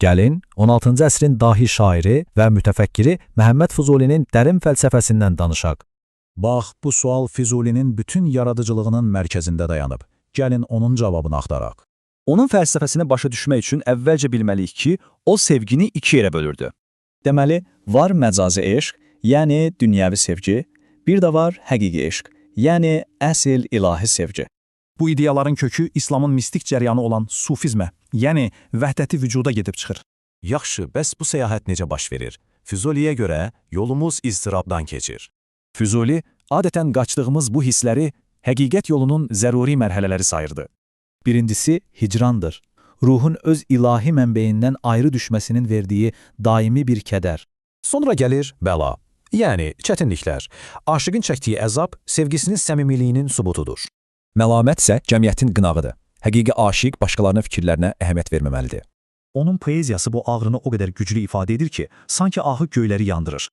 Gəlin, 16-cı əsrin dahi şairi və mütəfəkkiri Məhəmməd Füzulinin dərin fəlsəfəsindən danışaq. Bax, bu sual Füzulinin bütün yaradıcılığının mərkəzində dayanıb. Gəlin onun cavabını axtaraq. Onun fəlsəfəsini başa düşmək üçün əvvəlcə bilməliyik ki, o sevgini iki yerə bölürdü. Deməli, var məcazi eşq, yəni dünyəvi sevgi, bir də var həqiqi eşq, yəni əsl ilahi sevgi. Bu ideyaların kökü İslamın mistik cəryanı olan sufizmə, yəni vəhdəti vücuda gedib çıxır. Yaxşı, bəs bu səyahət necə baş verir? Füzuliyə görə yolumuz iztirabdan keçir. Füzuli adətən qaçdığımız bu hissləri həqiqət yolunun zəruri mərhələləri sayırdı. Birincisi hicrandır. Ruhun öz ilahi mənbəyindən ayrı düşməsinin verdiyi daimi bir kədər. Sonra gəlir bəla, yəni çətinliklər. Aşığın çəkdiyi əzab sevgisinin səmimiliyinin sübutudur. Məlamət isə cəmiyyətin qınağıdır. Həqiqi aşiq başqalarının fikirlərinə əhəmiyyət verməməlidir. Onun poeziyası bu ağrını o qədər güclü ifadə edir ki, sanki ahı göyləri yandırır.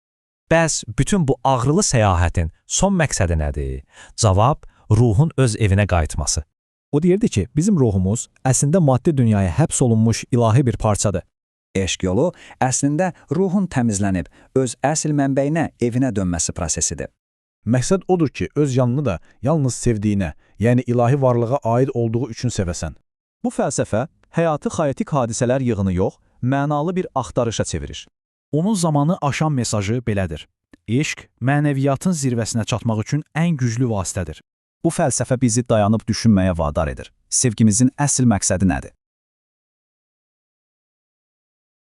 Bəs bütün bu ağrılı səyahətin son məqsədi nədir? Cavab, ruhun öz evinə qayıtması. O deyirdi ki, bizim ruhumuz əslində maddi dünyaya həbs olunmuş ilahi bir parçadır. Eşq yolu əslində ruhun təmizlənib, öz əsl mənbəyinə, evinə dönməsi prosesidir. Məqsəd odur ki, öz yanını da yalnız sevdiyinə, yəni ilahi varlığa aid olduğu üçün sevəsən. Bu fəlsəfə həyatı xaotik hadisələr yığını yox, mənalı bir axtarışa çevirir. Onun zamanı aşan mesajı belədir. Eşq, mənəviyyatın zirvəsinə çatmaq üçün ən güclü vasitədir. Bu fəlsəfə bizi dayanıb düşünməyə vadar edir. Sevgimizin əsl məqsədi nədir?